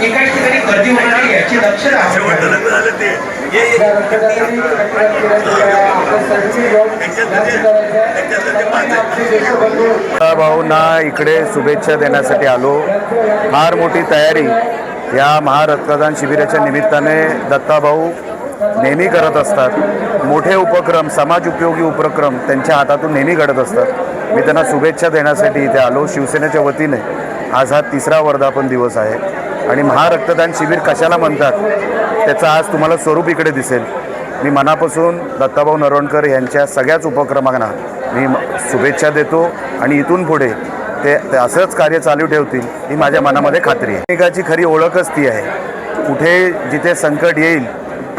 एकाच ठिकाणी गर्दी होणार नाही याची दक्षता भाऊंना इकडे शुभेच्छा देण्यासाठी आलो। फार मोठी तयारी या महारक्तदान शिबिराच्या निमित्ताने दत्ताभाऊ नेहमी करत असतात। मोठे उपक्रम, समाज उपयोगी उपक्रम त्यांच्या हातातून नेहमी घडत असतात। मी त्यांना शुभेच्छा देण्यासाठी इथे आलो। शिवसेनेच्या वतीने आज हा 3रा वर्धापन दिवस आहे आणि महारक्तदान शिबिर कशाला म्हणतात त्याचं आज तुम्हाला स्वरूप इकडे दिसेल। मी मनापासून दत्ताभाऊ नरवणकर यांच्या सगळ्याच उपक्रमांना मी शुभेच्छा देतो आणि इथून पुढे ते असंच कार्य चालू ठेवतील ही माझ्या मनामध्ये खात्री आहे। सैनिकाची खरी ओळखच ती आहे। कुठे जिथे संकट येईल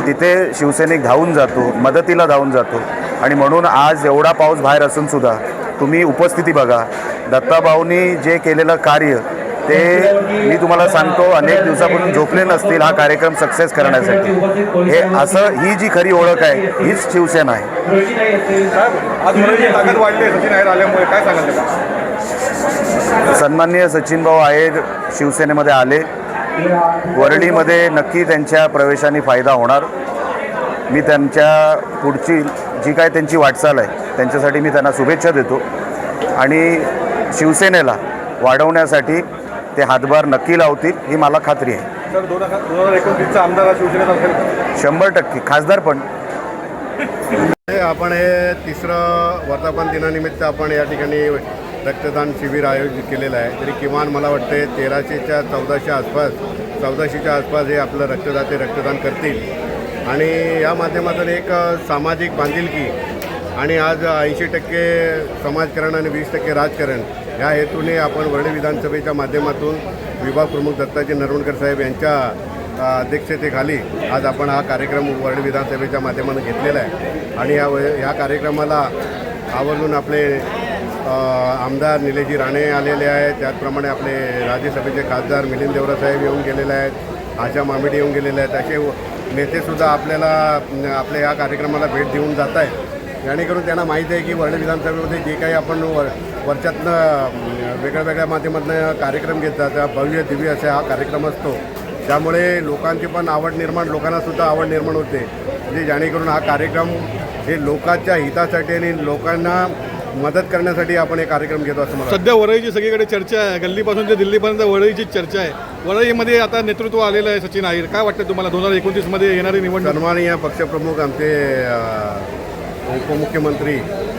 तिथे शिवसैनिक धावून जातो, मदतीला धावून जातो आणि म्हणून आज एवढा पाऊस बाहेर असून सुद्धा तुम्ही उपस्थिती बघा। दत्ताभाऊंनी जे केलेलं कार्य ते मी तुम्हाला सांगतो, अनेक दिवसापासून झोपले नसतील हा कार्यक्रम सक्सेस करण्यासाठी। हे असं ही जी खरी ओळख आहे हीच शिवसेना आहे। ताकद वाढली सचिन अहिर आल्यामुळे काय सांगाल? सन्माननीय सचिन भाऊ अहिर शिवसेनेमध्ये आले। वरळीमध्ये नक्की त्यांच्या प्रवेशाने फायदा होणार। मी त्यांच्या पुढची जी काय त्यांची वाटचाल आहे त्यांच्यासाठी मी त्यांना शुभेच्छा देतो आणि शिवसेनेला वाढवण्यासाठी ते हातभार नक्की लावतील ही मला खात्री आहे। सर 2029चा आमदार शिवसेनेत असेल? 100% खासदार पण। आपण हे 3रं वर्धापन दिनानिमित्त आपण या ठिकाणी रक्तदान शिबिर आयोजित केलेलं आहे। तरी किमान मला वाटते 1300च्या 1400च्या आसपास हे आपलं रक्तदाते रक्तदान करतील आणि या माध्यमातून एक सामाजिक बांधिलकी आणि आज 80% समाजकारण आणि 20% राजकारण या हेतूने आपण वरळी विधानसभेच्या माध्यमातून विभाग प्रमुख दत्ताजी नरवणकर साहेब यांच्या अध्यक्षतेखाली आज आपण हा कार्यक्रम वरळी विधानसभेच्या माध्यमातून घेतलेला आहे आणि या कार्यक्रमाला आवर्जून आपले आमदार निलेशजी राणे आलेले आहेत। त्याचप्रमाणे आपले राज्यसभेचे खासदार मिलिंद देवरा साहेब येऊन गेलेले आहेत, आशा मामिडी येऊन गेलेले आहेत। असे नेतेसुद्धा आपल्या या कार्यक्रमाला भेट देऊन जात आहेत, जेणेकरून त्यांना माहीत आहे की वरळी विधानसभेमध्ये जे काही आपण वर्षातनं वेगळ्या माध्यमातून कार्यक्रम घेतात भव्य दिव्य असे हा कार्यक्रम असतो। त्यामुळे लोकांची पण लोकांनासुद्धा आवड निर्माण होते, म्हणजे जेणेकरून हा कार्यक्रम हे लोकांच्या हितासाठी आणि लोकांना मदत करण्यासाठी आपण हे कार्यक्रम घेतो असं मला सध्या वरळीची सगळीकडे चर्चा आहे। गल्लीपासून ते दिल्लीपर्यंत वरळीची चर्चा आहे। वरळीमध्ये आता नेतृत्व आलेलं आहे सचिन अहिर, काय वाटतं तुम्हाला 2029मध्ये येणारी निवडणूक? सन्माननीय पक्षप्रमुख आमचे उपमुख्यमंत्री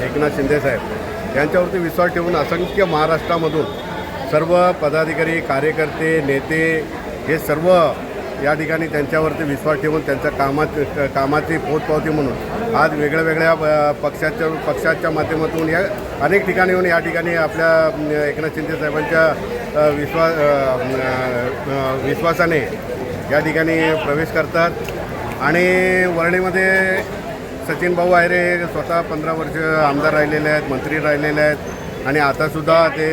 एकनाथ शिंदे साहेब यांच्यावरती विश्वास ठेवून असंख्य महाराष्ट्रामधून सर्व पदाधिकारी, कार्यकर्ते, नेते हे सर्व या ठिकाणी त्यांच्यावरती विश्वास ठेवून त्यांच्या कामाची पोचपावती म्हणून आज वेगळ्या पक्षाच्या माध्यमातून या अनेक ठिकाणी येऊन या ठिकाणी आपल्या एकनाथ शिंदे साहेबांच्या विश्वासाने या ठिकाणी प्रवेश करतात आणि वरळीमध्ये सचिन भाऊ अहिर हे स्वतः 15 वर्ष आमदार राहिलेले आहेत, मंत्री राहिलेले आहेत आणि आतासुद्धा ते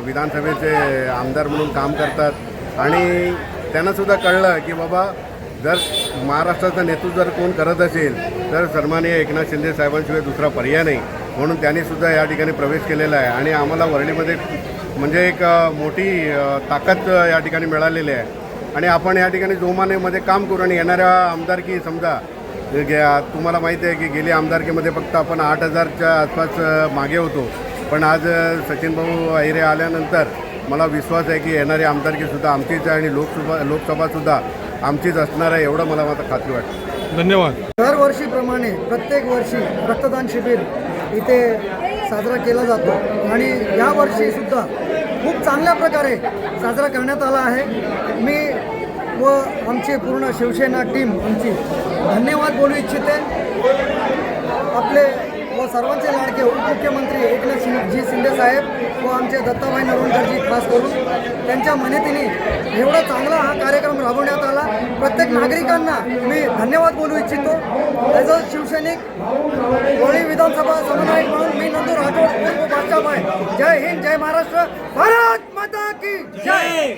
विधानसभेचे आमदार म्हणून काम करतात आणि त्यांनासुद्धा कळलं की बाबा जर महाराष्ट्राचं नेतृत्व जर कोण करत असेल तर सन्माननीय एकनाथ शिंदे साहेबांशिवाय दुसरा पर्याय नाही, म्हणून त्यांनीसुद्धा या ठिकाणी प्रवेश केलेला आहे आणि आम्हाला वरळीमध्ये म्हणजे एक मोठी ताकद या ठिकाणी मिळालेली आहे आणि आपण या ठिकाणी जोमानेमध्ये काम करू आणि येणाऱ्या आमदारकी समजा तुम्हाला माहिती आहे की गेली आमदारकीमध्ये फक्त आपण 8,000च्या आसपास मागे होतो, पण आज सचिन भाऊ अहिरे आल्यानंतर मला विश्वास आहे की येणारी आमदारकीसुद्धा आमचीच आहे आणि लोकसभासुद्धा आमचीच असणार आहे, एवढं मला आता खात्री वाटते। धन्यवाद। दरवर्षीप्रमाणे प्रत्येक वर्षी रक्तदान शिबिर इथे साजरा केला जातो आणि यावर्षीसुद्धा खूप चांगल्या प्रकारे साजरा करण्यात आला आहे। मी व आमची पूर्ण शिवसेना टीम आमची धन्यवाद बोलू इच्छिते। आपले व सर्वांचे लाडके उपमुख्यमंत्री एकनाथ शिंदे साहेब व आमचे दत्ताभाई नरवणकरजी खास करून त्यांच्या मनेतीने एवढा चांगला हा कार्यक्रम राबवण्यात आला। प्रत्येक नागरिकांना मी धन्यवाद बोलू इच्छितो। ॲज अ शिवसैनिक वरळी विधानसभा समन्वयक म्हणून मी नंदू राठोड उर्फ बादशाहभाई, जय हिंद, जय महाराष्ट्र, भारत माता की जय।